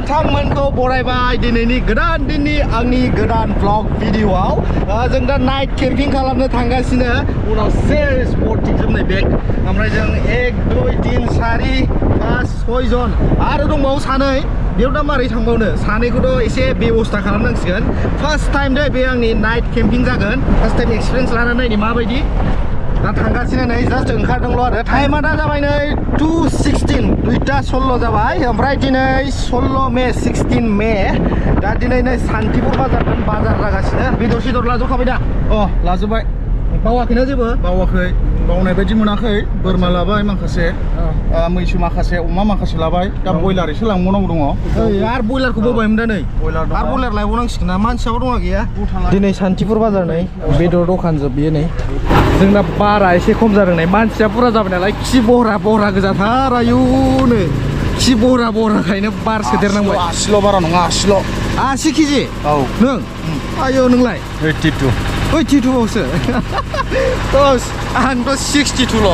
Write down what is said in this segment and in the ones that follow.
नोंथांमोनखौ बरायबाय दिनैनि गोदान दिननि आंनि गोदान ब्लग भिडिअआव जों दा नाइट केम्पिं खालामनो थांगासिनो उनाव से स्पट दिन्थिजोबनाय बेग ओमफ्राय जों 1 2 3 4 5 6 जन आरो दंबावो सानै बेयाव दा मारै थांबावनो सानैखौथ' एसे बेबस्था खालामनांसिगोन फार्स्ट टाइम दे बे आंनि नाइट केम्पिं जागोन फार्स्ट टाइम एक्सपिरियेन्स लानानै नायनि माबायदि दा थांगासिनो नै जास्ट ओंखारदोंल' आरो टाइमा दा जाबाय नै 2:16 2:16 जाबाय ओमफ्राय दिनै 16 मे 16 मे दा दिनै नै सान्तिपुर बाजार जागासिनो बेदर सेदर लाजोबखाबाय दा लाजोबबाय बावाखैना जेबो बावाखै बावनाय बायदि मोनाखै बोरमा लाबाय माखासे मैसो माखासे अमा माखासे लाबाय दा बयलार एसे लांबावनांगौ दङ आरो बयलारखौ बावबायमोन दा नै आरो बयलार लायबावनांसिगोन ना मानसियाबो दंना गैया दिनै सान्तिपुर बाजार नै बेदर दखान जोब बियो नै जोंना बारा एसे खम जादों नै मानसिया बुरजा जाबाय नालाय खि बहरा गोजाथार आयुनो खि बहराखायनो बार सोदेरनांबाय 80ल' बारा नङा 80 केजि नों आयौ नोंलाय 82 आवसो आंथ' 62ल'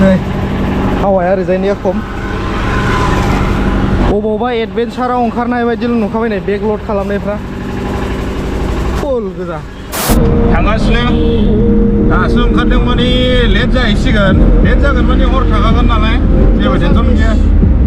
नै हावाया ओरैजायनिया खम बबावबा एडभेन्साराव ओंखारनाय बायदिल' नुखाबाय नै बेग लड खालामनायफ्रा फुल गोजा थांगासिनो दासो ओंखारदों माने लेट जाहैसिगोन लेट जागोन माने हर थाखागोन नालाय जेबो टेनसन गैया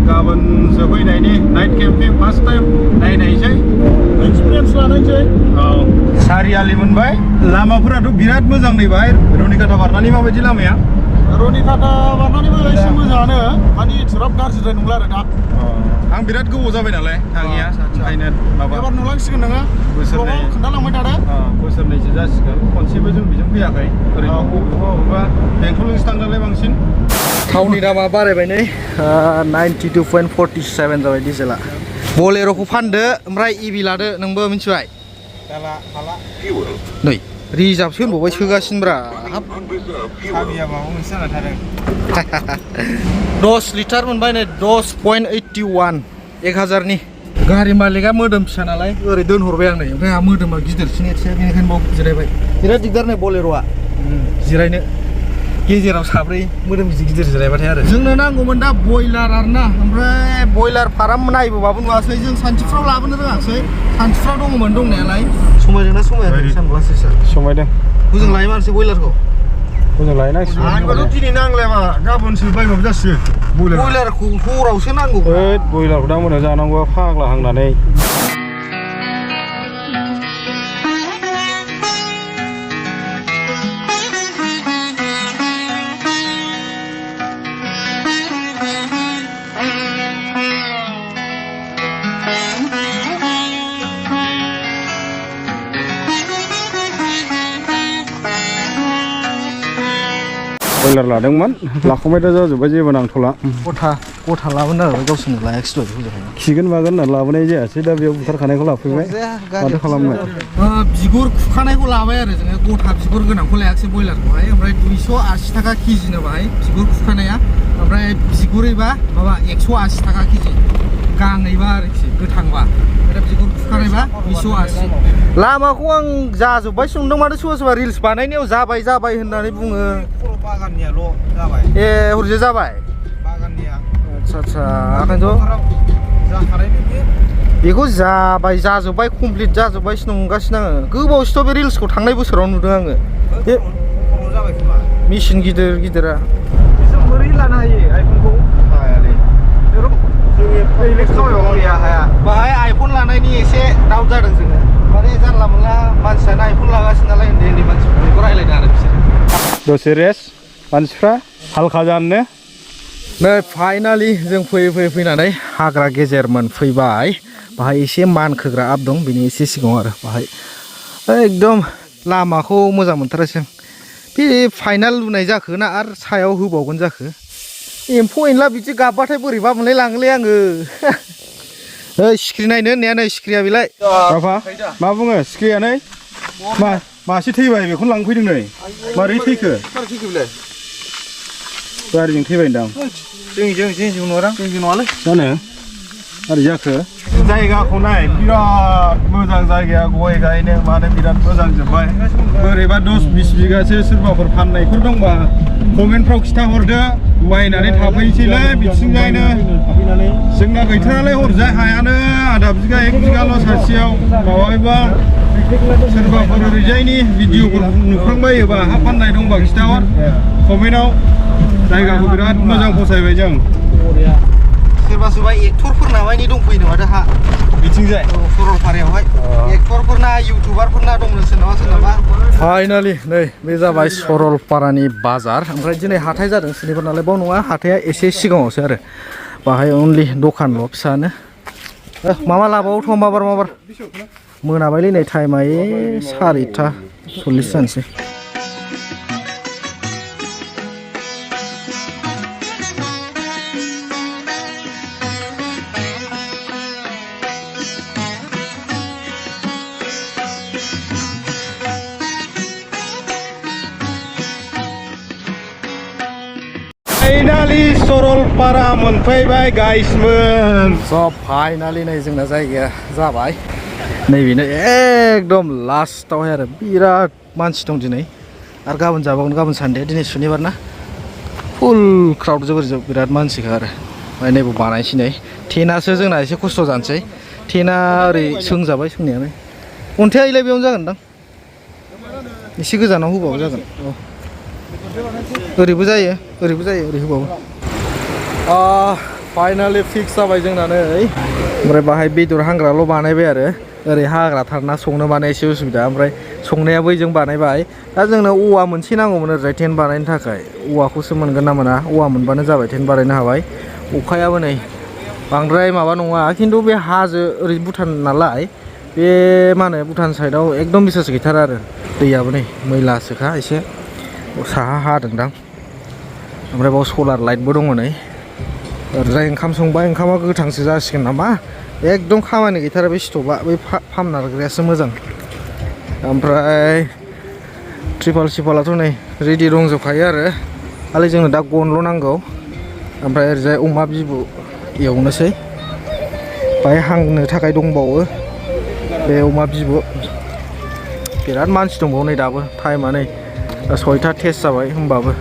गाबोनसो फैनायनि नाइट केम्पिं फार्स्ट टाइम नायनायसै एक्सपिरियेन्स लानायसै सारियालि मोनबाय लामाफोराथ' बिराद मोजां नैबाय रनिकाटा बारनानै माबायदि लामाया रनिकाटा बारनानैबो एसे मोजाङानो माने एथ'ग्राब गाज्रिद्राय नंला आरो दा आं बिराद गोबाव जाबाय नालाय थाङिया ओंखायनो माबा एबार नुलांसिगोन नोङो बोसोरनै खोन्थालांबाय थादो बोसोरनैसो जासिगोन खनसेबो जों बेजों फैयाखै ओरैनो बबेबा बेंटलजोंसो थांदोंलाय बांसिन थावनि दामा बारायबाय नै 92.47 जाबाय डिजेला बलेर'खौ फानदो ओमफ्राय इभि लादो नोंबो मिथिबाय नै रिजार्भसो होनबावबाय सोगासिनोब्रा हाब साबिया माबा मोनसे जाना थादों 10 लिटार मोनबाय नै 10.81 1000नि गारि मालिकआ मोदोम फिसा नालाय ओरै दोनहरबाय आं नै ओमफ्राय आंहा मोदोमा गिदिरसिन एसे बेनिखायनो बाव जिरायबाय बिराद दिगदार नै बलेर'आ जिरायनो गेजेराव साब्रै मोदोम गिदिर जिरायबाथाय आरो जोंनो नांगौमोन दा बयलार आरोना ओमफ्राय बयलार फार्म नायबोबाबो नुवासै जों सान्तिफुराव लाबोनो रोङासै सान्तिफुराव दङमोन दंनायालाय समायदोंना समायाखै सानब्लासो समायदों हजों लायो मानसि बयलारखौ हजों लायनांसिगोन आंबोथ' दिनै नांलायबा गाबोनसो बायबाबो जासिगोन बयलारखौ हरावसो नांगौ बयलारखौ दा मोनायाव जानांगौ फाग्ला हांनानै बयलार लादोंमोन लाखांबाय दा जाजोब्बाय जेबो नांथ'ला गथा लाबोनो आरो गावसोरनो लायाखिसै खिगोन मागोन होनना लाबोनाय जायासै दा बेयाव बुथारखानायखौ लाफैबाय माथो खालामनो बिगुर खुखानायखौ लाबाय आरो जोङो गथा बिगुर गोनांखौ लायाखिसै बयलारखौहाय ओमफ्राय 280 थाखा केजिनो बाहाय बिगुर खुखानाया ओमफ्राय बिगुरैबा माबा 180 थाखा केजि गाङैबा आरोखि गोथांबा बिगुर खुखानायबा 280 लामाखौ आं जाजोब्बायसो नुदों माथो सोरबा रिल्स बानायनायाव जाबाय होननानै बुङो बागाननियाल' जाबाय हरजे जाबाय बागाननिया आच्छा ओंखायनोथ' बेखौ जाजोब्बाय कमप्लिट जाजोब्बायसो नंगासिनो आङो गोबावसोथ' बे रिल्सखौ थांनाय बोसोराव नुदों आङो बे मेचिन गिदिरा जों बोरै लानो हायो आइफनखौ बाहाय आइफन लानायनि एसे दाउट जादों जोङो माने जानला मोनला मानसियानो आइफन लागासिनो नालाय उन्दै मानसिफोर बेखौ रायलायदों आरो बिसोर दसे रेस्ट मानसिफ्रा हालखा जानो नै फाइनालि जों फैनानै हाग्रा गेजेर मोनफैबाय बाहाय एसे मानखोग्रा आप दं बेनि एसे सिगाङाव आरो बाहाय एकदम लामाखौ मोजां मोनथारासै आं बे फाइनाल लुनाय जाखो ना आरो सायाव होबावगोन जाखो एम्फौ एनला बिदि गाबबाथाय बोरैबा मोनलाय लाङोलै आङो सिख्रि नायनो होननाया नै सिख्रिया बेलाय बाबा मा बुङो सिख्रिया नै मासे थैबाय बेखौनो लांफैदों नै मारै थैखो गारिजों थैबाय होनदां जोंनिजों नङालै जानो मारै जाखो जायगाखौ नाय बिराद मोजां जायगाया गय गायनो मानो बिराद मोजां जोब्बाय बोरैबा 10-20 बिगासो सोरबाफोर फाननायफोर दंबा कमेन्टफ्राव खिथा हरदो बायनानै थाफैनोसैलै बिथिंजायनो जों जोंना गैथारालाय हरजाय हायानो आधा बिगा 1 बिगाल' सासेयाव माबायोबा सोरबाफोर ओरैजायनि भिडिअफोर नुफ्रांबायोबा हा फाननाय दंबा खिथाहर कमेन्टआव जायगाखौ बिराद मोजां फसायबाय जों सोरबा सोरबा एक्टरफोरना बायदि दंफैयो माथो हा बिथिंजाय सरलपारायावहाय एक्टरफोरना इउटुबारफोरना दंनो सोरनाबा सोरनाबा फाइनालि नै बे जाबाय सरलपारानि बाजार ओमफ्राय दिनै हाथाय जादों सुनिबार नालाय बाव नङा हाथाया एसे सिगाङावसो आरो बाहाय अनलि दखानल' फिसानो माबा लाबावोथ' माबार मोनाबायलै नै टाइमा 4:40 जानोसै फाइनालि सरलपारा मोनफैबाय गाइसमोन सब फाइनालि नै जोंना जायगाया जाबाय नैबेनो एकदम लास्टावहाय आरो बिराद मानसि दं दिनै आरो गाबोन जाबावगोन गाबोन सानडे दिनै सुनिबार ना फुल क्राउड जोबोर बिराद मानसिखा आरो ओमफ्राय नैबो बानायसै नै टेनासो जोंना एसे खस्थ' जानोसै टेना ओरै सोंजाबाय सोंनायालाय अन्थाइआ इलाय बेयावनो जागोनदां एसे गोजानाव होबाबो जागोन औ ओरैबो जायो ओरै होबाबो फाइनालि फिक्स जाबाय जोंना नै ओमफ्राय बाहाय बेदर हांग्राल' बानायबाय आरो ओरै हाग्रा थारना संनो माने एसे उसुबिदा ओमफ्राय संनाया बैजों बानायबाय दा जोंनो औवा मोनसे नांगौमोन ओरैजाय टेन्ट बानायनो थाखाय औवाखौसो मोनगोन ना मोना औवा मोनबानो जाबाय टेन्ट बानायनो हाबाय अखायाबो नै बांद्राय माबा नङा खिन्थु बे हाजो ओरै भुटान नालाय बे मा होनो भुटान साइडआव एकदम बिसास गैथारा आरो दैयाबो नै मैलासोखा एसे साहा हादोंदां ओमफ्राय बाव सलार लाइटबो दङ नै ओरैजाय ओंखाम संबाय ओंखामा गोथांसो जासिगोन नामा एकदम खामानि गैथारा बे स्टभआ बै फाम नारग्रायासो मोजां ओमफ्राय ट्रिपालाथ' नै रेडि दंजोबखायो आरो खालि जोंनो दा गनल' नांगौ ओमफ्राय ओरैजाय अमा बिबु एवनोसै बाहाय हांनो थाखाय दंबावो बे अमा बिबु बिराद मानसि दंबावो नै दाबो टाइमा नै 6टा टेस्ट जाबाय होमबाबो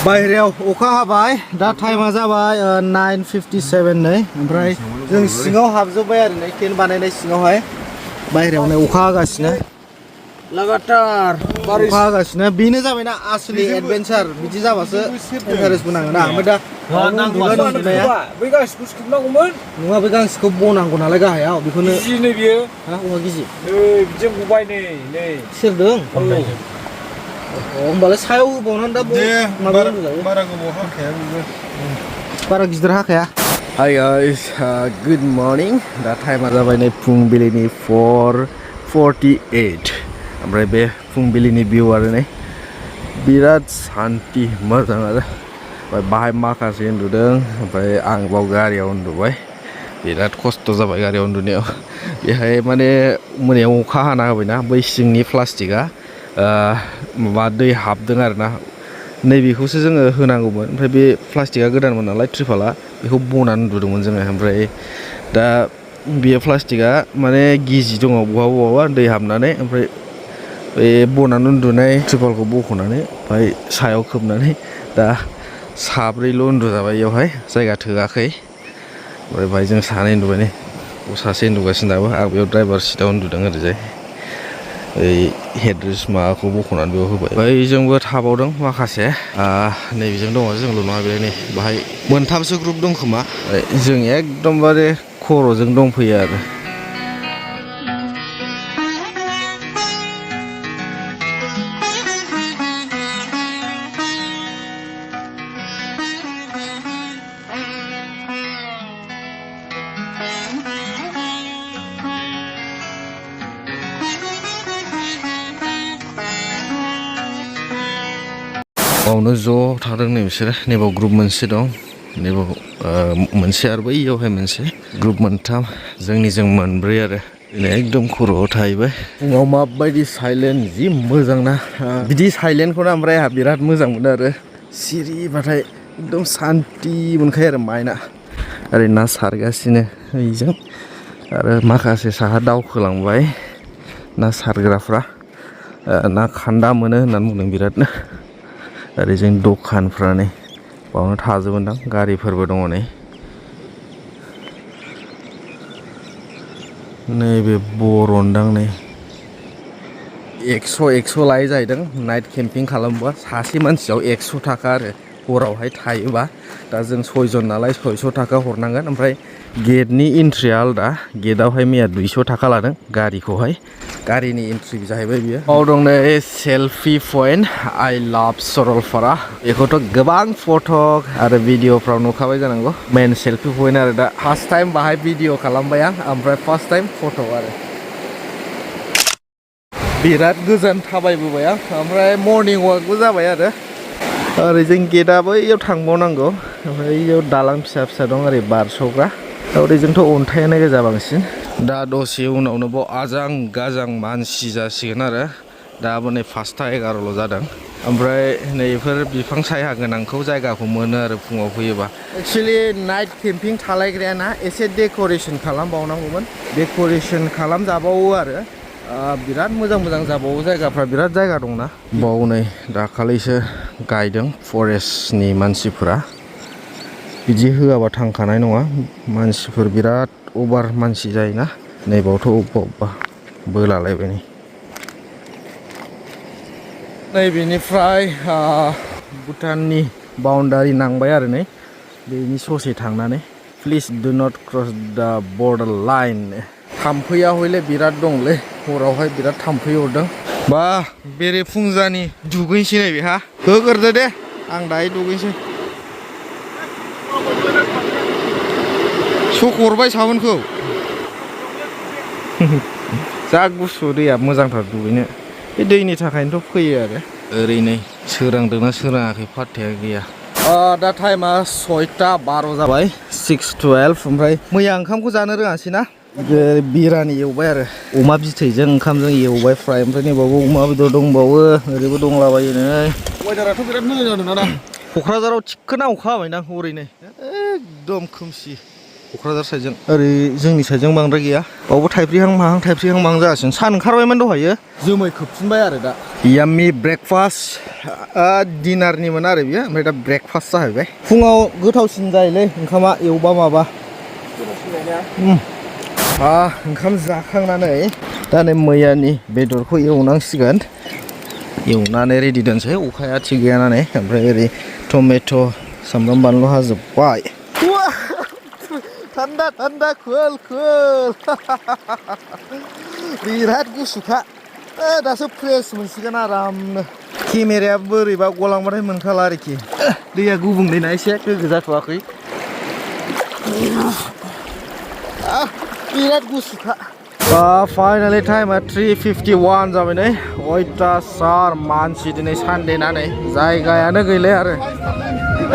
बाहेरायाव अखा हाबाय दा टाइमा जाबाय 9:57 नै ओमफ्राय जों सिङाव हाबजोब्बाय आरो नै टेन्ट बानायनाय सिङावहाय बाहेरायाव नै अखा हागासिनो लागातार अखा हागासिनो बेनो जाबायना आसलि एडभेन्सार बिदि जाबासो इन्टारेस्टबो नाङोना ओमफ्राय दा उन्दुनाया बै गांसेखौ सिखोबनांगौमोन नङा बै गांसेखौ बनांगौ नालाय गाहायाव बेखौनो गिजि नै बियो हा अमा गिजि नै बिदिजों गबाय नै सेरदों होमबालाय सायाव होबावनानै दा बारा गोबाव हाखाया बेबो बारा गिदिर हाखाया हाय गाइस गुड मर्निं दा टाइमा जाबाय नै फुंबिलिनि 4:48 ओमफ्राय बे फुंबिलिनि भिउ आरो नै बिराद सान्ति मोजां आरो बाहाय माखासे उन्दुदों ओमफ्राय आं बाव गारियाव उन्दुबाय बिराद खस्थ' जाबाय गारियाव उन्दुनायाव बेहाय माने मोनायाव अखा हाना होबायना बै सिंनि प्लास्टिकआ माबा दै हाबदों आरोना नैबेखौसो जोङो होनांगौमोन ओमफ्राय बे प्लास्टिकआ गोदानमोन नालाय ट्रिपाला बेखौ बनानै उन्दुदोंमोन जोङो ओमफ्राय दा बेयो प्लास्टिकआ माने गिजि दङ बहाबा दै हाबनानै ओमफ्राय बे बनानै उन्दुनाय ट्रिपालखौ बख'नानै ओमफ्राय सायाव खोबनानै दा साब्रैल' उन्दुजाबाय बेयावहाय जायगा थोआखै ओमफ्राय बाहाय जों सानै उन्दुबाय नै सासे उन्दुगासिनो दाबो आं बेयाव ड्राइभार सिटआव उन्दुदों ओरैजाय ओइ हेडरेस माबाखौ बख'नानै बेयाव होबाय बैजोंबो थाबावदों माखासे नैबेजों दङ जोंल' नङा बे नै बाहाय मोनथामसो ग्रुप दं खोमा जों एकदमबारे खर'जों दंफैयो आरो बावनो ज' थादों नै बिसोरो नैबाव ग्रुप मोनसे दं नैबाव मोनसे आरो बैयावहाय मोनसे ग्रुप मोनथाम जोंनिजों मोनब्रै आरो एकदम खर'आव थाहैबाय फुङाव माबायदि साइलेन्ट जि मोजां ना बिदि साइलेन्टखौनो ओमफ्राय आंहा बिराद मोजां मोनो आरो सिरिबाथाय एकदम सान्ति मोनखायो आरो माइना ओरै ना सारगासिनो ओइजों आरो माखासे साहा दावखोलांबाय ना सारग्राफ्रा ना खान्दा मोनो होननानै बुंदों बिरादनो ओरै जों दखानफ्रा नै बावनो थाजोबोनदां गारिफोरबो दङ नैबे बर'नदां नै 100 लायो जाहैदों नाइट केम्पिं खालामोबा सासे मानसियाव 100 थाखा आरो हरावहाय थायोबा दा जों 6 जन नालाय 600 थाखा हरनांगोन ओमफ्राय गेटनि एन्ट्रिया आलदा गेटआवहाय मैया 200 थाखा लादों गारिखौहाय गारिनि एन्ट्रि जाहैबाय बियो बाव दं नै सेल्फि पइन्ट आइ लाभ सरलपारा बेखौथ' गोबां फट' आरो भिडिअफ्राव नुखाबाय जानांगौ मेन सेल्फि पइन्ट आरो दा फार्स्ट टाइम बाहाय भिडिअ खालामबाय आं ओमफ्राय फार्स्ट टाइम फट' आरो बिराद गोजान थाबायबोबाय आं ओमफ्राय मर्निं वाकबो जाबाय आरो ओरै जों गेटआ बैयाव थांबावनांगौ ओमफ्राय बैयाव दालां फिसा फिसा दं ओरै बारस'ग्रा ओरैजोंथ' अन्थायानो गोजा बांसिन दा दसे उनावनो बाव आजां गाजां मानसि जासिगोन आरो दाबो नै 5:11 जादों ओमफ्राय नैफोर बिफां साया गोनांखौ जायगाखौ मोनो आरो फुङाव फैयोबा एक्सुवेलि नाइट केम्पिं थालायग्रायाना एसे डेक'रेसन खालामबावनांगौमोन डेक'रेसन खालामजाबावो आरो बिराद मोजां जाबावो जायगाफ्रा बिराद जायगा दंना बाव नै दाखालिसो गायदों फरेस्टनि मानसिफोरा बिदि होआबा थांखानाय नङा मानसिफोर बिराद अभार मानसि जायोना नैबावथ' अबेबा बोलालायबाय नै बेनिफ्राय भुटाननि बाउन्डारि नांबाय आरो नै बेनि ससे थांनानै प्लिज डु नट क्रस दा बर्डार लाइन थाम्फैया हयले बिराद दंलै हरावहाय बिराद थाम्फै अरदों बा बेरे फुंजानि दुगैनोसै नै बेहा होग्रोदो दे आं दायो दुगैनोसै सक हरबाय साबोनखौ जा गुसु दैया मोजांथार दुगैनो बे दैनि थाखायनोथ' फैयो आरो ओरैनो सोरांदोंना सोराङाखै फात्ताया गैया दा टाइमा 6:12 जाबाय 6:12 ओमफ्राय मैया ओंखामखौ जानो रोङासै ना बिरानि एवबाय आरो अमा बिथैजों ओंखामजों एवबाय फ्राय ओमफ्राय नैबावबो अमा बेदर दंबावो ओरैबो दंलाबायो नै वेदाराथ' बिराद मोजां जादों ना क'क्राझाराव थिखोना अखा हाबायना हरैनो एकदम खोमसि क'क्राझार साइडजों ओरै जोंनि साइडजों बांद्राय गैया बावबो थाइफ्रिहां माहां जागासिनो सान ओंखारबायमोन दहायो जोमै खोबफिनबाय आरो दा याम्मी ब्रेकफास्ट डिनारनिमोन आरो बियो ओमफ्राय दा ब्रेकफास्ट जाहैबाय फुङाव गोथावसिन जायोलै ओंखामा एवबा माबा ओंखाम जाखांनानै दा नै मैयानि बेदरखौ एवनांसिगोन एवनानै रेडि दोनसै अखाया थिग गैयाना नै ओमफ्राय ओरै टमेट' सामब्राम बानलु हाजोब्बाय थान्दा खोल बिराद गुसुखा दासो फ्रेस मोनसिगोन आरामनो केमेराया बोरैबा गलांबाथाय मोनखाला आरोखि दैया गुबुंलेना एसे गोग्गो जाथ'वाखै बिराद गुसुखा फाइनालि टाइमा 3:51 जाबाय नै अयथासार मानसि दिनै सानडे ना नै जायगायानो गैला आरो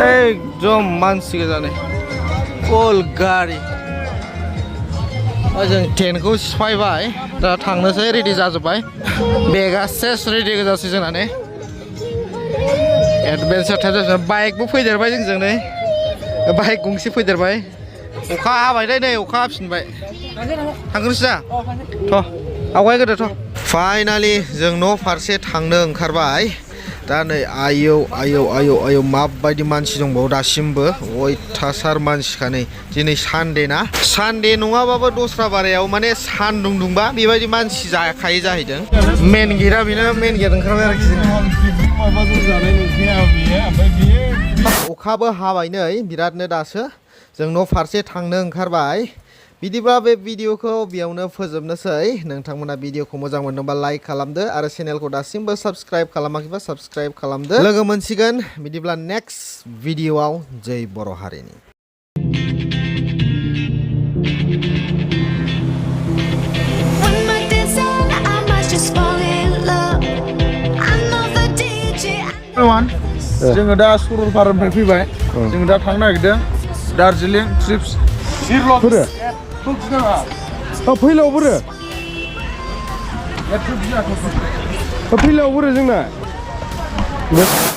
एकदम मानसि गोजा नै फुल गारि जों टेन्टखौ सिफायबाय दा थांनोसै रेडि जाजोब्बाय बेगा सेस रेडि गोजासै जोंना नै एडभेन्सार टाइप जाजोब्बाय बाइकबो फैदेरबाय जोंजों नै बाइक गंसे फैदेरबाय अखा हाबाय नै अखा हाफिनबाय थांग्रोसै दा थ' आवगायग्रोदो थ' फाइनालि जों न' फारसे थांनो ओंखारबाय दा नै आयौ माबायदि मानसि दंबावो दासिमबो अयथासार मानसिखा नै दिनै सानडे ना सानडे नङाबाबो दस्रा बारायाव माने सानदुं दुंबा बेबायदि मानसि जाखायो जाहैदों मेन गेटआ बेनो मेन गेट ओंखारबाय आरोखि अखाबो हाबाय नै बिरादनो दासो जों न' फारसे थांनो ओंखारबाय बिदिब्ला बे भिडिअखौ बेयावनो फोजोबनोसै नोंथांमोना भिडिअखौ मोजां मोनदोंबा लाइक खालामदो आरो चेनेलखौ दासिमबो साबस्क्राइब खालामाखैबा साबस्क्राइब खालामदो लोगो मोनसिगोन बिदिब्ला नेक्स्ट भिडिअआव जै बर' हारिनि Everyone जोङो दा सरलपारानिफ्राय फैबाय जोङो दा थांनो नागिरदों दार्जिलिं ट्रिप्स बोरो फैलाव बोरो फैलाव बोरो जोंना